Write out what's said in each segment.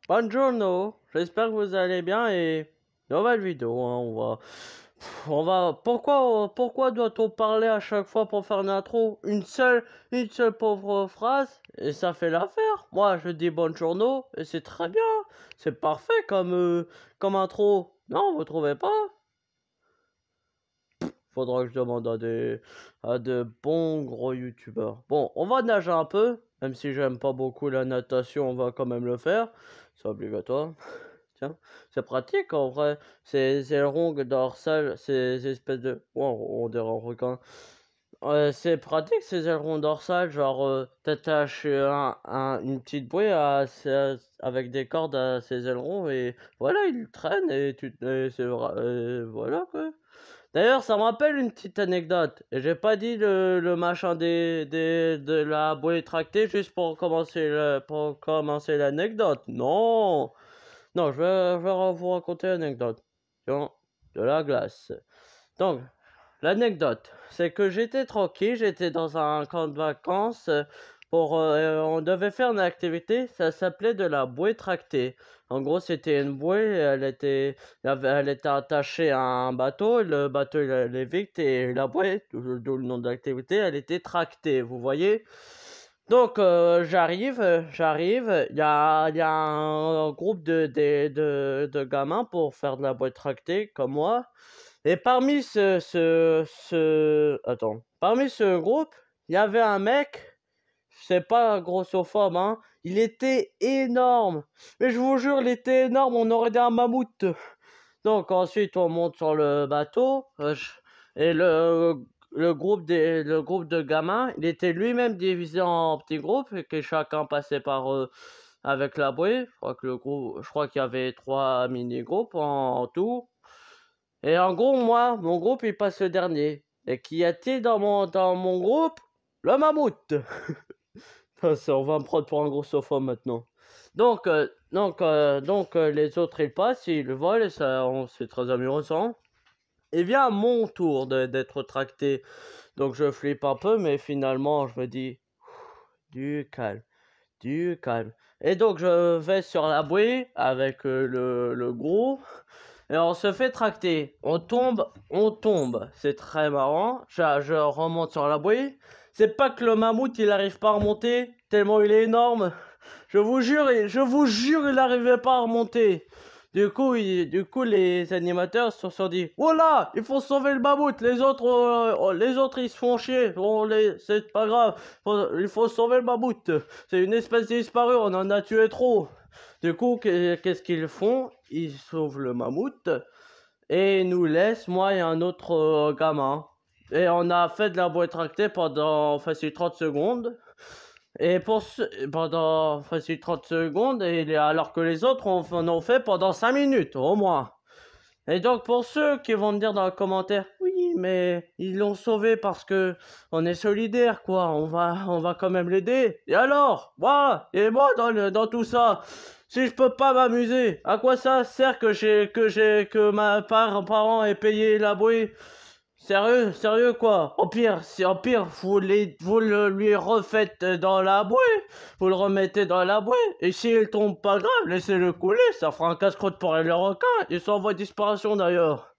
Buongiorno, j'espère que vous allez bien et nouvelle vidéo, hein, pourquoi doit-on parler à chaque fois pour faire une intro? Une seule pauvre phrase et ça fait l'affaire. Moi, je dis buongiorno et c'est très bien, c'est parfait comme intro. Non, vous trouvez pas? Faudra que je demande à de bons gros youtubeurs. Bon, on va nager un peu, même si j'aime pas beaucoup la natation, on va quand même le faire. C'est obligatoire. Tiens, c'est pratique en vrai. Ces ailerons dorsales, ces espèces de... Oh, on dirait un requin. C'est pratique ces ailerons dorsales, genre t'attaches une petite bouée avec des cordes à ces ailerons et voilà, ils traînent et voilà quoi. D'ailleurs, ça me rappelle une petite anecdote. Et j'ai pas dit le machin de la bouée tractée juste pour commencer l'anecdote. Non! Non, je vais vous raconter l'anecdote. Tiens, de la glace. Donc, l'anecdote, c'est que j'étais tranquille, j'étais dans un camp de vacances on devait faire une activité, ça s'appelait de la bouée tractée. En gros, c'était une bouée, elle était attachée à un bateau, le bateau il allait vite et la bouée, d'où le nom de l'activité, elle était tractée, vous voyez. Donc j'arrive, il y a un groupe de gamins pour faire de la bouée tractée comme moi. Et parmi ce groupe, il y avait un mec, c'est pas grossophobe, hein, il était énorme. Mais je vous jure, il était énorme, on aurait dit un mammouth. Donc ensuite, on monte sur le bateau, et le groupe de gamins, il était lui-même divisé en petits groupes, et que chacun passait par avec la bouée. Je crois qu'il y avait 3 mini-groupes en tout. Et en gros, moi, mon groupe, il passe le dernier. Et qui a-t-il dans mon groupe? Le mammouth. On va me prendre pour un grossophobe maintenant. Donc, les autres, ils passent, ils volent, et c'est très amusant. Et vient mon tour d'être tracté. Donc, je flippe un peu, mais finalement, je me dis, du calme, du calme. Et donc, je vais sur la bouée avec le gros. Et on se fait tracter. On tombe. C'est très marrant. Je remonte sur la bouée. C'est pas que le mammouth, il arrive pas à remonter, tellement il est énorme. Je vous jure, il n'arrivait pas à remonter. Du coup, les animateurs se sont dit, voilà, il faut sauver le mammouth. Les autres, ils se font chier. C'est pas grave. Il faut sauver le mammouth. C'est une espèce disparue. On en a tué trop. Du coup, qu'est-ce qu'ils font? Ils sauvent le mammouth et nous laissent, moi et un autre gamin. Et on a fait de la bouée tractée pendant facile 30 secondes. Et pendant facile 30 secondes, alors que les autres en ont fait pendant 5 minutes au moins. Et donc pour ceux qui vont me dire dans les commentaires, oui, mais ils l'ont sauvé parce que on est solidaire, quoi. On va quand même l'aider. Et alors, moi dans tout ça, si je peux pas m'amuser, à quoi ça sert que ma parent ait payé la bouée? Sérieux quoi. Au pire, vous lui refaites dans la bouée. Vous le remettez dans la bouée. Et s'il tombe pas grave, laissez-le couler. Ça fera un casse-croûte pour les requins. Ils sont en voie de disparition d'ailleurs.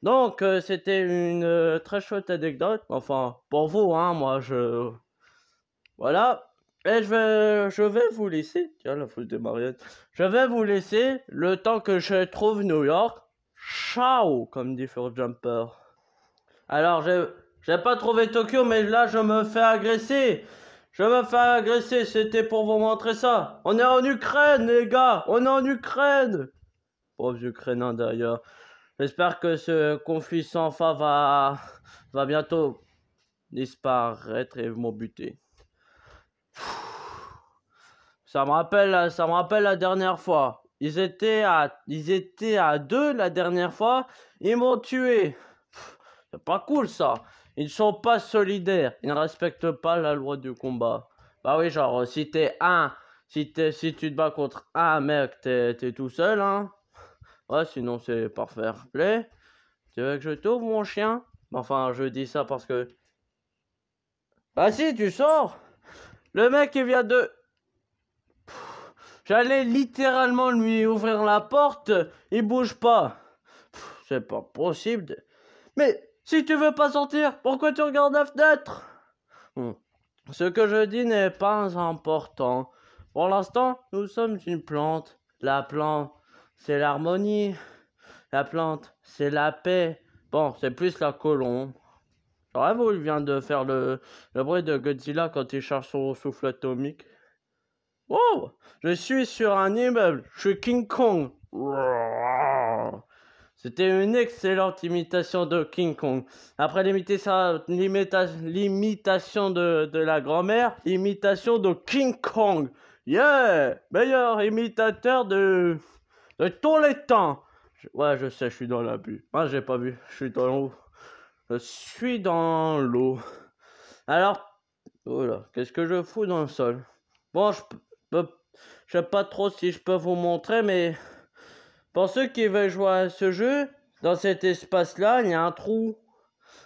Donc, c'était une très chouette anecdote. Enfin, pour vous, hein, voilà. Et je vais vous laisser. Tiens, la foule des marionnettes. Je vais vous laisser le temps que je trouve New York. Ciao, comme dit Fur Jumper. Alors, j'ai pas trouvé Tokyo, mais là, je me fais agresser. C'était pour vous montrer ça. On est en Ukraine, les gars. On est en Ukraine. Pauvres Ukrainiens, d'ailleurs. J'espère que ce conflit sans fin va bientôt disparaître et m'ont buté. Ça me rappelle la dernière fois. Ils étaient à 2 la dernière fois. Ils m'ont tué. C'est pas cool ça. Ils ne sont pas solidaires. Ils ne respectent pas la loi du combat. Bah oui, genre, si tu te bats contre un mec, t'es tout seul, hein. Ouais, sinon c'est par fair play. Tu veux que je t'ouvre, mon chien? Enfin, je dis ça parce que... Bah si, tu sors. Le mec, il vient de... J'allais littéralement lui ouvrir la porte, il bouge pas. C'est pas possible. Mais si tu veux pas sortir, pourquoi tu regardes la fenêtre? Ce que je dis n'est pas important. Pour l'instant, nous sommes une plante. La plante, c'est l'harmonie. La plante, c'est la paix. Bon, c'est plus la colombe. J'aurais voulu, il vient de faire le bruit de Godzilla quand il charge son souffle atomique. Wow! Je suis sur un immeuble. Je suis King Kong. C'était une excellente imitation de King Kong. Après l'imitation de la grand-mère, imitation de King Kong. Yeah! Meilleur imitateur de tous les temps. Ouais, je sais, je suis dans l'abus. Moi, j'ai pas vu. Je suis dans l'eau. Je suis dans l'eau. Alors, voilà. Qu'est-ce que je fous dans le sol? Bon, je sais pas trop si je peux vous montrer, mais pour ceux qui veulent jouer à ce jeu, dans cet espace-là, il y a un trou.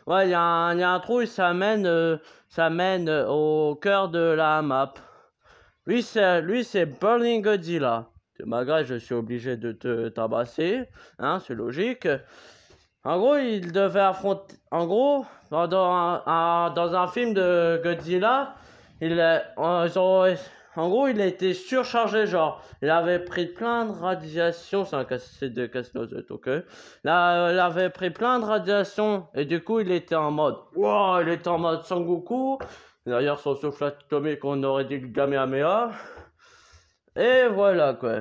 Ouais, il y a un trou et ça mène au cœur de la map. Lui, c'est Burning Godzilla. Malgré, je suis obligé de te tabasser, hein, c'est logique. En gros, il devait affronter. En gros, dans un film de Godzilla, en gros, il a été surchargé, genre, il avait pris plein de radiations, c'est de casse-noisette, ok? Là, il avait pris plein de radiations, et du coup, il était en mode, wow, il était en mode Sangoku. D'ailleurs, son souffle atomique, on aurait dit le Kamehameha. Et voilà, quoi.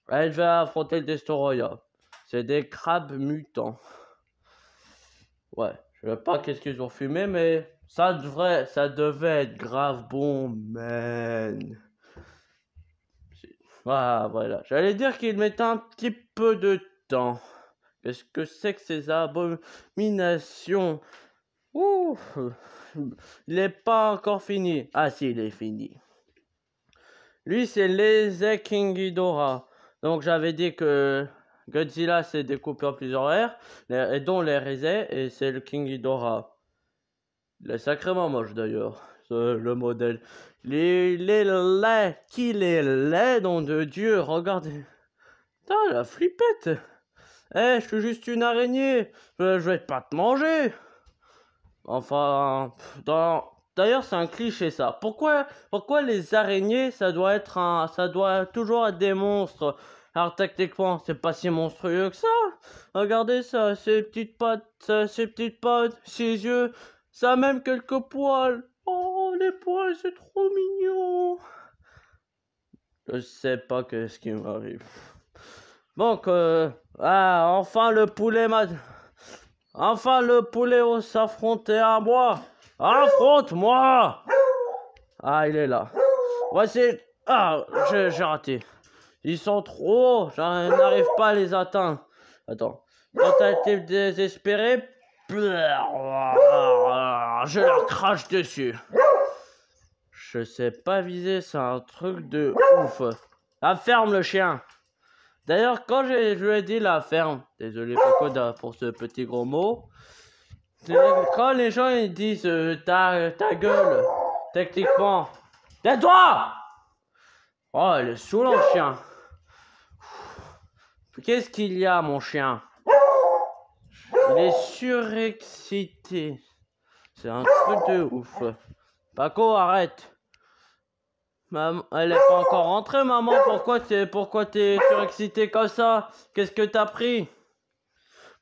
Elle va affronter le Destoroyah. C'est des crabes mutants. Ouais, je sais pas qu'est-ce qu'ils ont fumé, mais ça devait être grave bon, man. Ah, voilà. J'allais dire qu'il mettait un petit peu de temps. Qu'est-ce que c'est que ces abominations? Ouh, il n'est pas encore fini. Ah si, il est fini. Lui, c'est les King Ghidorah. Donc j'avais dit que Godzilla s'est découpé en plusieurs airs, et dont les Rizé, et c'est le King Ghidorah. Il est sacrément moche d'ailleurs, le modèle. Il est laid, qu'il est laid, nom de Dieu, regardez. Putain, la flippette. Eh, je suis juste une araignée, je vais pas te manger. Enfin, d'ailleurs, c'est un cliché ça. Pourquoi les araignées, ça doit toujours être des monstres? Alors techniquement, c'est pas si monstrueux que ça. Regardez ça, ses petites pattes, ses yeux, ça a même quelques poils. Oh, les poils, c'est trop mignon. Je sais pas qu'est-ce qui m'arrive. Donc, enfin le poulet s'affronter à moi. Affronte-moi! Ah, il est là. Voici. Ah, j'ai raté. Ils sont trop hauts. Je n'arrive pas à les atteindre. Attends. Quand t'as été désespéré, je leur crache dessus. Je sais pas viser, c'est un truc de ouf. La ferme, le chien. D'ailleurs, quand je lui ai dit la ferme, désolé Pocoda pour ce petit gros mot. Quand les gens ils disent ta gueule, techniquement, tais-toi! Oh, il est saoulant le chien. Qu'est-ce qu'il y a, mon chien? Il est surexcité. C'est un truc de ouf. Paco, arrête. Elle est pas encore rentrée, maman. Pourquoi t'es surexcité comme ça? Qu'est-ce que t'as pris?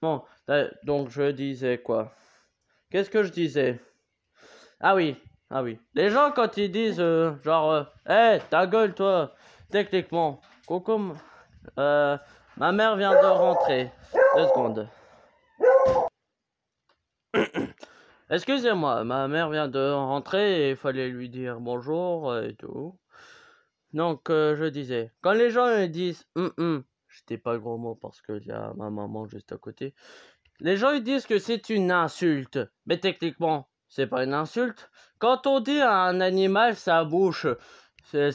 Bon, donc je disais quoi? Qu'est-ce que je disais? Ah oui. Les gens, quand ils disent, hey, ta gueule, toi, techniquement, Coco, ma mère vient de rentrer. 2 secondes. Excusez-moi, ma mère vient de rentrer et il fallait lui dire bonjour et tout. Donc, je disais, quand les gens ils disent, j'étais pas le gros mot parce qu'il y a ma maman juste à côté. Les gens ils disent que c'est une insulte, mais techniquement, c'est pas une insulte. Quand on dit à un animal sa bouche, c'est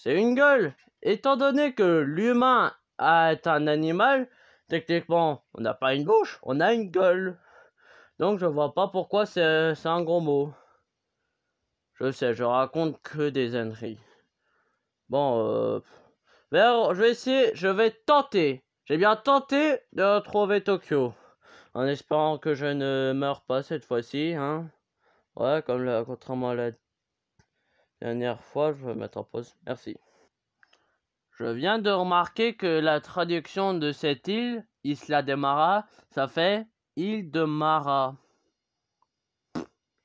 une gueule. Étant donné que l'humain est un animal, techniquement, on n'a pas une bouche, on a une gueule. Donc je vois pas pourquoi c'est un gros mot. Je sais, je raconte que des âneries. Bon, je vais essayer, je vais tenter. J'ai bien tenté de retrouver Tokyo. En espérant que je ne meure pas cette fois-ci, hein. Ouais, contrairement à la dernière fois, je vais mettre en pause. Merci. Je viens de remarquer que la traduction de cette île, Isla de Mara, ça fait île de Mara.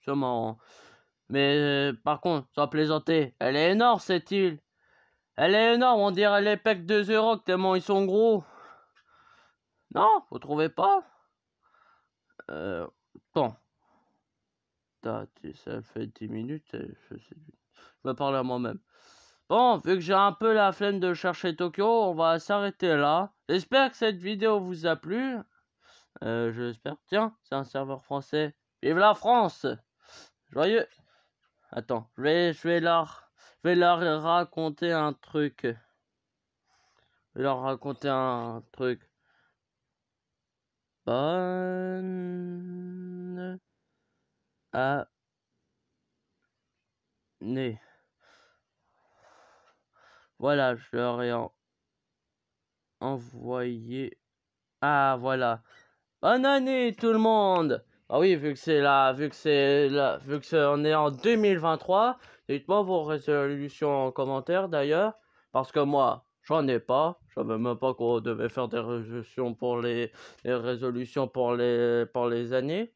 C'est marrant. Mais par contre, sans plaisanter, elle est énorme cette île. Elle est énorme, on dirait les pecs de The Rock tellement ils sont gros. Non, vous trouvez pas? Bon. Ça fait 10 minutes, je me parle à moi-même. Bon, vu que j'ai un peu la flemme de chercher Tokyo, on va s'arrêter là. J'espère que cette vidéo vous a plu. J'espère. Tiens, c'est un serveur français. Vive la France! Joyeux! Attends, je vais leur raconter un truc. Je vais leur raconter un truc. Bonne année. Voilà, je leur ai envoyé. Ah, voilà. Bonne année tout le monde! Ah oui, vu que on est en 2023, dites-moi vos résolutions en commentaire d'ailleurs, parce que moi, j'en ai pas. Je savais même pas qu'on devait faire des résolutions pour les résolutions pour les années.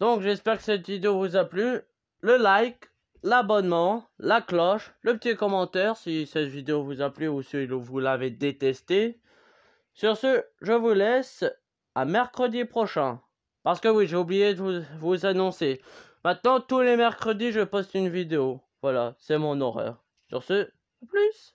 Donc j'espère que cette vidéo vous a plu. Le like, l'abonnement, la cloche, le petit commentaire si cette vidéo vous a plu ou si vous l'avez détesté. Sur ce, je vous laisse à mercredi prochain. Parce que oui, j'ai oublié de vous annoncer. Maintenant, tous les mercredis, je poste une vidéo. Voilà, c'est mon horaire. Sur ce, à plus.